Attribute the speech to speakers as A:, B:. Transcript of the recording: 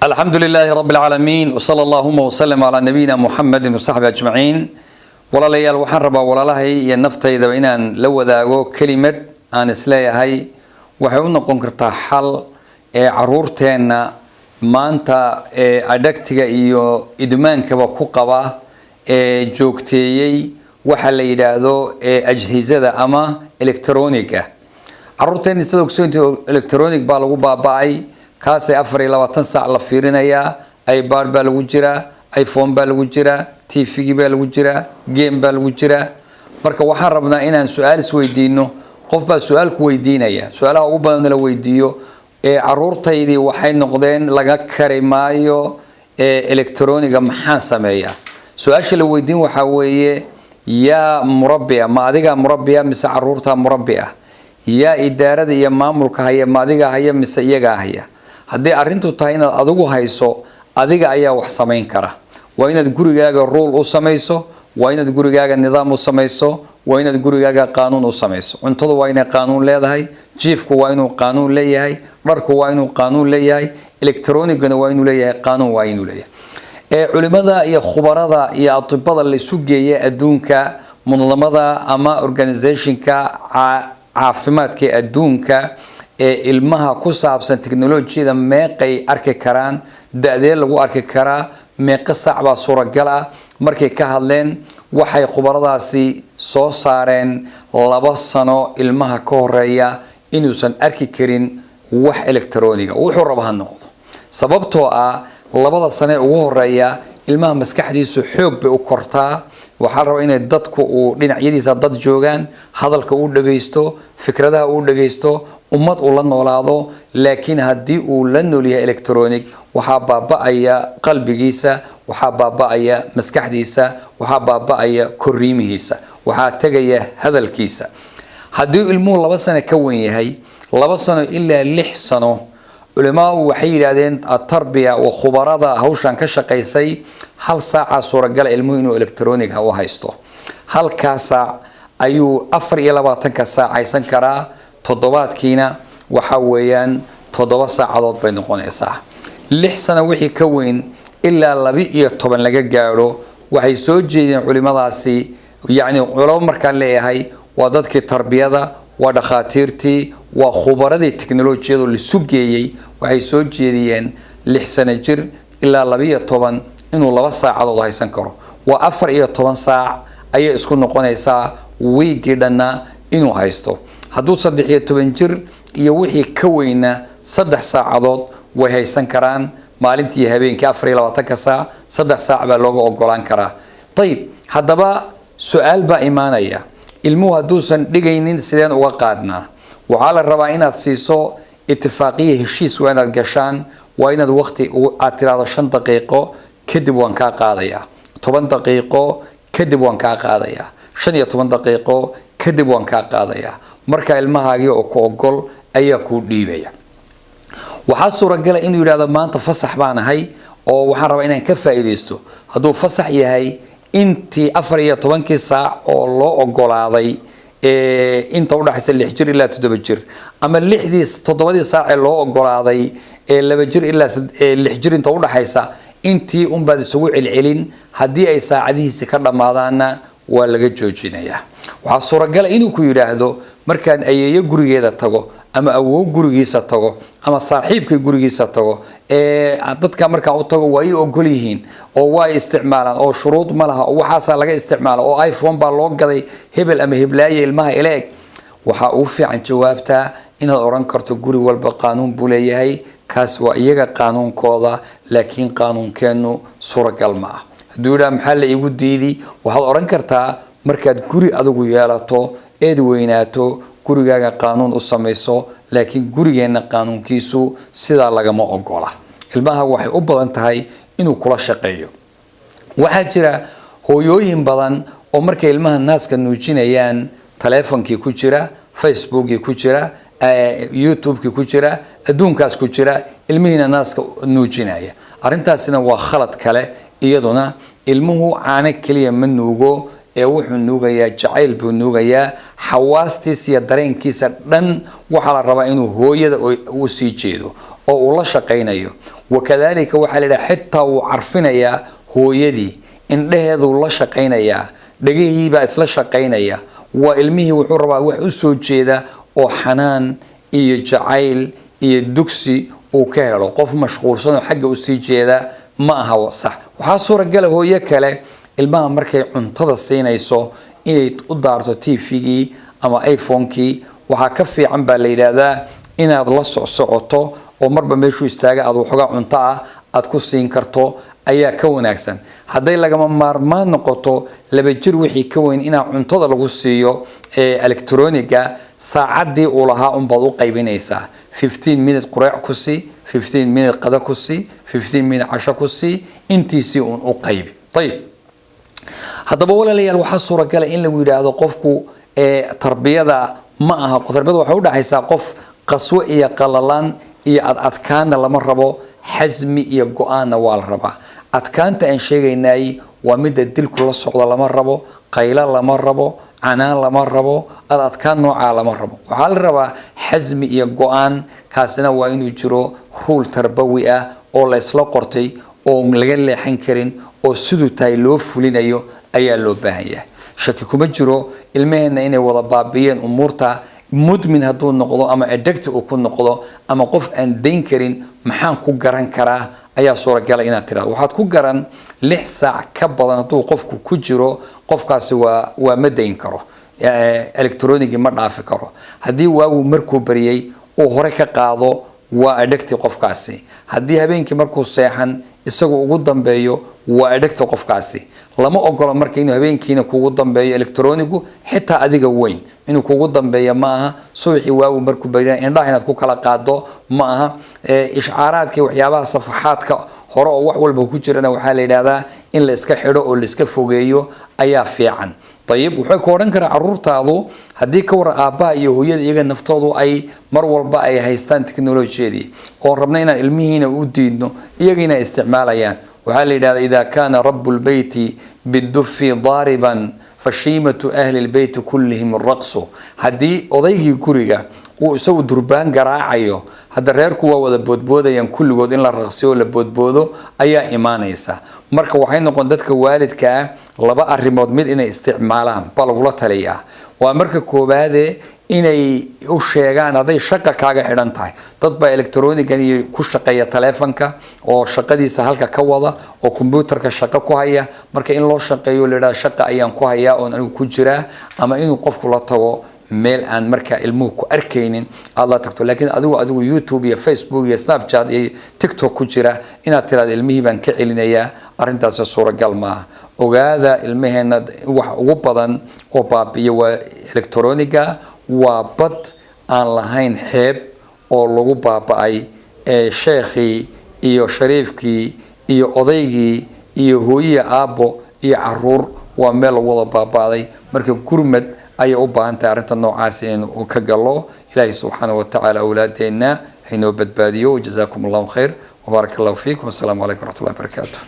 A: الحمد لله رب العالمين وصلى اللهم وسلم على نبينا محمد وصحبه أجمعين ولا ليال وحربا ولا لهي ينفتي إذا بينان لو ذاقو كلمة أن إسلايا هاي وحيونا قنكرتا حل عرورتين ما أنت أدكتك إيو إدمان كبا كوكبا جوكتيي وحل يدادو أجهزة أما إلكترونيكا عرورتين يسادوك سوينتو إلكترونيك بالغو باباي kaasay 24 saac la fiirinayaa iPad baa lagu jiraa iPhone baa lagu jiraa TV baa lagu jiraa game baa lagu jiraa marka waxaan rabnaa inaan su'aal is weydiino qof baa su'aal ku weydiinaya su'aalaha ugu badan la weydiiyo caruurtaydii waxay noqdeen laga karimaayo electroniga maxaa sameeyaa su'aasha la weydiin waxa weeye yaa murabbiya ma adiga murabbiya mise caruurta murabbiya yaa idaarada iyo maamulka haya ma adiga haya mise iyaga haya haddii arrintu tahay inaad adigu hayso adiga ayaa wax samayn kara waa inaad gurigaaga rule u samayso waa inaad gurigaaga nidaam u samayso waa inaad gurigaaga qaanuun u samayso cuntadu waa inay qaanuun leedahay jiifku waa inuu qaanuun leeyahay dharku waa inuu qaanuun leeyahay electronigana waa inuu leeyahay qaanuun waa inuu leeyahay culimada iyo khubarada iyo atibada la isu geeyay adduunka munadamada ama organizationka caafimaadka adduunka ilmaha ku saabsan teknolojiyada meeqay arki karaan daadee lagu arki karaa meeqa saac baa suuragal ah markay ka hadleen waxay khubaradaasi soo saareen 2 sano ilmaha ka horeeya inuusan arki karin wax electroniga wuxuu rabo ha noqdo sababtoo ah 2 sano ugu horeeya ilmaha maskaxdiisu xoog bay u kortaa waxaa raba inay dadku uu dhinacyadiisa dad joogaan hadalka uu dhageysto fikradaha uu dhageysto ummad uu la noolaado laakiin haddii uu la nool yahay electronic waxaa baaba'aya qalbigiisa waxaa baaba'aya maskaxdiisa waxaa baaba'aya koriimihiisa waxaa tagaya hadalkiisa haddii ilmuhu 2 sano ka weyn yahay 2 sano ilaa 6 sano culimadu waxay yiraahdeen tarbiya wa khubarada hawshan ka shaqeysay 1 saaca suuragal ilmuhu inuu electronic ha u haysto halka saac ayuu 24 saac aysan karaa toddobaadkiina waxa weeyaan 7 saacadood bay noqonaysaa 6 sano wixii ka weyn ilaa 12 laga gaaro waxay soo jeedeen culimadaasi yaani culimo marka leeyahay waa dadkii tarbiyada waa dhakhaatiirtii waa khubaradii teknolojiyada la sugeeyay waxay soo jeediyeen 6 sano jir ilaa 12 inuu 2 saacadood haysan karo waa 14 saac ayay isku noqonaysaa weekii dhanna inuu haysto hadduu 13 jir iyo wixii ka weyna 3 saacadood way haysan karaan maalintii habeenkii 24 saac 3 saac baa looga ogolaan karaa tayib haddaba su'aal baa imaanaya ilmuhu hadduusan dhigaynin sideen uga qaadnaa waxaa la rabaa inaad siiso ittifaaqiye heshiis waa inaad gashaan waa inaad waqti aad tiraahdo 5 daqiiqo kadib waan kaa qaadayaa 10 daqiiqo kadib waan kaa qaadayaa 15 daqiiqo kadib waan kaa qaadayaa marka ilmahaagi oo ku ogol ayaa ku dhiibaya waxa suuragal ah inuu yiraahdo maanta fasax baan ahay oo waxaan rabaa inaan ka faa'iideysto hadduu fasax yahay intii 14 saac oo loo ogolaaday inta u dhaxaysa 6 jir ilaa 7 jir ama 7 saac ee loo ogolaaday 2 jir ilaa 6 jir inta u dhaxaysa intii baad isugu celcelin haddii ay saacadihiisa ka dhamaadaana waa laga joojinayaa waxa suuragal ah inuu ku yiraahdo markaan ayeeyo gurigeeda tago ama awow gurigiisa tago ama saaxiibkay gurigiisa tago dadka markaa u tago way ogol yihiin oo way isticmaalaan oo shuruud ma laha oo waxaas laga isticmaalo oo iPhone baa loo gaday hebel ama heblaaye ilmaha ileeg waxa uu fiican jawaabta inaad oran karto guri walba qaanuun buu leeyahay kaas waa iyaga qaanuunkooda laakiin qaanuunkeenu suuragal ma ah hadduu yiraahdo maxaa la igu diidi waxaad oran kartaa markaad guri adigu yeelato eed weynaato gurigaaga qaanuun u samayso laakiin gurigeena qaanuunkiisu sida lagama ogola ilmaha waxay u badan tahay inuu kula shaqeeyo waxa jira hooyooyin badan oo markay ilmaha naaska nuujinayaan taleefankii ku jira facebookii ku jira youtubekii ku jira adduunkaas ku jira ilmihiina naaska nuujinaya arrintaasina waa khalad kale iyaduna ilmuhu caana kaliya ma nuugo wuxuu nuugayaa jacayl buu nuugayaa xawaastiisa iyo dareenkiisa dhan waxa la rabaa inuu hooyada uu sii jeedo oo ula shaqeynayo wakadalika waxa la xitaa uu carfinaya hooyadii indhaheedu la shaqeynaya dhagihiiba isla shaqeynaya waa ilmihii wuxuu rabaa wax u soo jeeda oo xanaan iyo jacayl iyo dugsi uu ka helo qof mashquulsan oo xagga u sii jeeda ma aha sax waxa suuragal hooyo kale ilmaha markay cuntada siinayso inay u daarto TV-gii ama iPhone-kii waxa ka fiican baa la yiraahdaa inaad la socoto oo marba meeshuu istaaga aad waxoogaa cunto ah aad ku siin karto ayaa ka wanaagsan haday lagama maarmaan noqoto laba jir wixii ka weyn ina cuntada lagu siiyo electroniga saacadii uu lahaa un baad u qaybinaysaa 15 minute quraac ku sii 15 minute qada ku sii 15 minute casho ku sii intiisii un u qaybi طيب haddaba walaalayaal waxa suuragal in lagu yiraahdo qofku tarbiyada ma aha tarbiyada waxa u dhaxaysa qof qaswo iyo qalalan iyo adkaana lama rabo xasmi iyo go'aan waa la rabaa adkaanta aan sheegaynay waa mid dilku la socdo lama rabo qayla lama rabo canaan lama rabo adkaan nooca lama rabo waxa la rabaa xasmi iyo go'aan kaasina waa inuu jiro rule tarbawi ah oo la isla qortay oo laga leexan karin oo sidoo tay loo fulinayo ayaa loo baahan yahay shaki kuma jiro ilmaheena inay wada baabiyeen umurta mudmin haduu noqdo ama addictive uu ku noqdo ama qof aan deyn karin maxaan ku garan karaa ayaa suuragal inaad tiraahdo waxaad ku garan 6 saac ka badan haduu qofku ku jiro qofkaasi waa ma deyn karo electronic ma dhaafi karo hadii waagu markuu bariyay oo hore ka qaado waa addictive qofkaasi hadii habeenkii markuu seexan isagu ugu dambeeyo waa addictive qofkaasi lama ogola markii inuu habeenkiina kugu dambeeyo electronigu xitaa adiga weyn inuu kugu dambeeyo ma aha subaxii waagu markuu bariyo indhaha inaad ku kala qaado ma aha ishcaaraadka waxyaabaha safaxaadka hore oo wax walba ku jirana waxa la yiraahdaa in la iska xidho oo la iska fogeeyo ayaa fiican طيب wuxuu ka oran karaa carruurtaadu hadii ka war aabba iyo hooyada iyaga naftoodu ay mar walba ay haystaan tiknoolajiyadii oo rabna inaan ilmihiina u diidno iyagina isticmaalayaan waxa la yiraahdaa idha kana rabbul bayti biduffi dariban fashimatu ahli albayt kullihim arqsu hadii odaygii guriga uu isagu durbaan garaacayo hada reerku waa wada boodboodayaan kulligood in la raqsiyo la boodboodo ayaa iimaanaysa marka waxay noqon dadka waalidka laba arimood mid inay isticmaalaan balagula taliya waa marka koobaade inay u sheegaan haday shaqo kaaga xidhan tahay dad ba electronigan iyo ku shaqeeya telefonka oo shaqadiisa halka ka wada oo computerka shaqo ku haya marka in loo shaqeeyo leeyahay shaqo ayaan ku haya oo anigu ku jira ama inuu qofku la tago meel aan marka ilmuhu ku arkaynin alla tagto laakiin adigu YouTube iyo Facebook iyo Snapchat iyo TikTok ku jira inaad tiraado ilmihii baan ka celinaya arintaas suuragal ma ogaada ilmaheena wax ugu badan oo baabiyo waa electroniga waa bad aan lahayn xeeb oo lagu baabay sheekhi iyo shariifkii iyo odaygii iyo hooyada aabo iyo caruur waa meel wada baabaaday marka gurmad ay u baahan tahay arinta noocaas in uu ka galo ilaahay subhanahu wa ta'ala awlaadeena hayno badbaadiyo jazakumullahu khair wa barakallahu fiikum assalamu alaykum wa rahmatullahi wa barakatuh